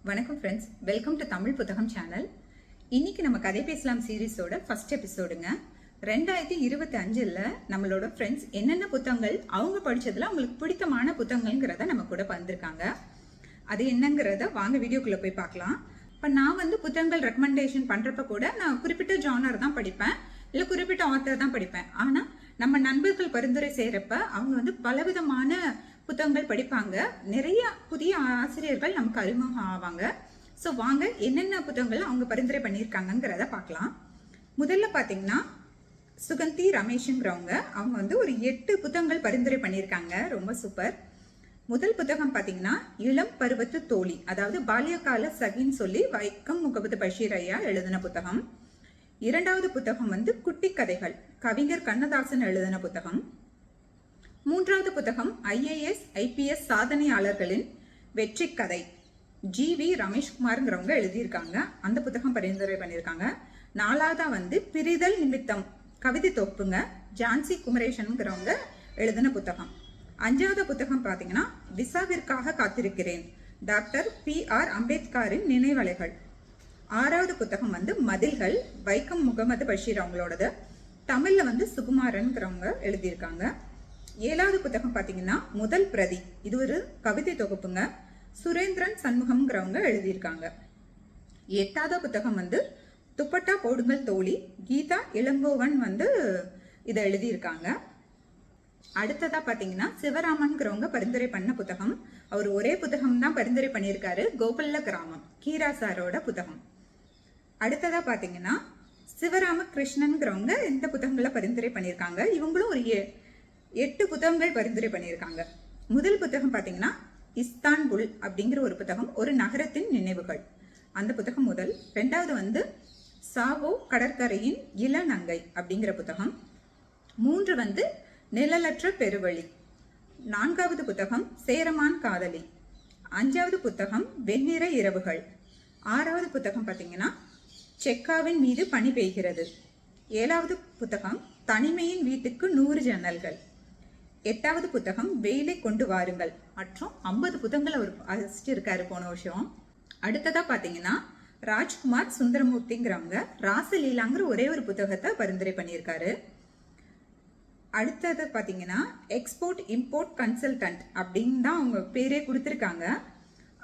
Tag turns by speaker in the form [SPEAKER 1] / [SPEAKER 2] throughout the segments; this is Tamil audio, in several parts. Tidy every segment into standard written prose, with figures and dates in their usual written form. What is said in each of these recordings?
[SPEAKER 1] வணக்கம் ஃப்ரெண்ட்ஸ், வெல்கம் டு தமிழ் புத்தகம் சேனல். இன்னைக்கு நம்ம கதை பேசலாம் சீரீஸோட ஃபர்ஸ்ட் எபிசோடுங்க. 2025ல் நம்மளோட ஃப்ரெண்ட்ஸ் என்னென்ன புத்தகங்கள் அவங்க படிச்சதுல அவங்களுக்கு பிடித்தமான புத்தகங்கள்ங்கிறத நம்ம கூட வந்திருக்காங்க. அது என்னங்கிறத வாங்க வீடியோக்குள்ள போய் பார்க்கலாம். இப்போ நான் புத்தகங்கள் ரெக்கமெண்டேஷன் பண்றப்ப கூட நான் குறிப்பிட்ட ஜானர் தான் படிப்பேன், இல்லை குறிப்பிட்ட ஆத்தர் தான் படிப்பேன். ஆனால் நம்ம நண்பர்கள் பரிந்துரை செய்யறப்ப அவங்க பலவிதமான புத்தகங்கள் படிப்பாங்க. நிறைய புதிய ஆசிரியர்கள் நமக்கு அறிமுகம் ஆவாங்க. ஸோ வாங்க என்னென்ன புத்தகங்கள் அவங்க பரிந்துரை பண்ணியிருக்காங்கிறத பார்க்கலாம். முதல்ல பார்த்தீங்கன்னா சுகந்தி ரமேஷுங்கிறவங்க அவங்க ஒரு 8 புத்தகங்கள் பரிந்துரை பண்ணியிருக்காங்க. ரொம்ப சூப்பர். முதல் புத்தகம் பார்த்தீங்கன்னா இளம் பருவத்து தோழி, அதாவது பால்யகால சகின்னு சொல்லி வைக்கம் முகமது பஷீர் ஐயா எழுதின புத்தகம். இரண்டாவது புத்தகம் குட்டி கதைகள், கவிஞர் கண்ணதாசன் எழுதின புத்தகம். மூன்றாவது புத்தகம் IAS IPS சாதனையாளர்களின் வெற்றி கதை, GV ரமேஷ்குமார்ங்கிறவங்க எழுதியிருக்காங்க. அந்த புத்தகம் பரிந்துரை பண்ணியிருக்காங்க. நாலாவதா பிரிதல் நிமித்தம் கவிதை தொகுப்புங்க, ஜான்சி குமரேஷன்ங்கிறவங்க எழுதின புத்தகம். அஞ்சாவது புத்தகம் பார்த்தீங்கன்னா விசாவிற்காக காத்திருக்கிறேன், டாக்டர் PR அம்பேத்கரின் நினைவலைகள். ஆறாவது புத்தகம் மதில்கள், வைக்கம் முகமது பஷீர் அவங்களோடது. தமிழ்ல சுகுமாரன்கிறவங்க எழுதியிருக்காங்க. ஏழாவது புத்தகம் பார்த்தீங்கன்னா முதல் பிரதி, இது ஒரு கவிதை தொகுப்புங்க, சுரேந்திரன் சண்முகம்ங்கிறவங்க எழுதியிருக்காங்க. எட்டாவது புத்தகம் துப்பட்டா போடுங்கள் தோழி, கீதா இளங்கோவன் இதை எழுதியிருக்காங்க. அடுத்ததா பார்த்தீங்கன்னா சிவராமன்கிறவங்க பரிந்துரை பண்ண புத்தகம். அவர் ஒரே புத்தகம் தான் பரிந்துரை பண்ணியிருக்காரு, கோபல்ல கிராமம், கீரா சாரோட புத்தகம். அடுத்ததா பார்த்தீங்கன்னா சிவராம கிருஷ்ணன்கிறவங்க இந்த புத்தகங்களை பரிந்துரை பண்ணியிருக்காங்க. இவங்களும் ஒரு 8 புத்தகங்கள் பரிந்துரை பண்ணியிருக்காங்க. முதல் புத்தகம் பார்த்தீங்கன்னா இஸ்தான்புல் அப்படிங்கிற ஒரு புத்தகம், ஒரு நகரத்தின் நினைவுகள், அந்த புத்தகம் முதல். ரெண்டாவது சாவோ கடற்கரையின் இளநங்கை அப்படிங்கிற புத்தகம். 3 நிழலற்ற பெருவழி. 4வது புத்தகம் சேரமான் காதலி. 5வது புத்தகம் வெண்ணிற இரவுகள். 6வது புத்தகம் பார்த்தீங்கன்னா செக்காவின் மீது பனி பெய்கிறது. 7வது புத்தகம் தனிமையின் வீட்டுக்கு 100 ஜன்னல்கள். 8வது புத்தகம் வெயிலை கொண்டு வாருங்கள். மற்றும் 50 புத்தகங்கள் அவர் வாசிச்சிருக்காரு போன வருஷம். அடுத்ததா பார்த்தீங்கன்னா ராஜ்குமார் சுந்தரமூர்த்திங்கிறவங்க ராசலீலாங்கிற ஒரே ஒரு புத்தகத்தை பரிந்துரை பண்ணியிருக்காரு. அடுத்தது பார்த்தீங்கன்னா எக்ஸ்போர்ட் இம்போர்ட் கன்சல்டன்ட் அப்படின்னு தான் அவங்க பேரே கொடுத்துருக்காங்க.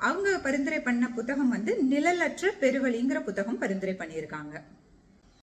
[SPEAKER 1] அவங்க பரிந்துரை பண்ண புத்தகம் நிழலற்ற பெருவழிங்கிற புத்தகம் பரிந்துரை பண்ணியிருக்காங்க.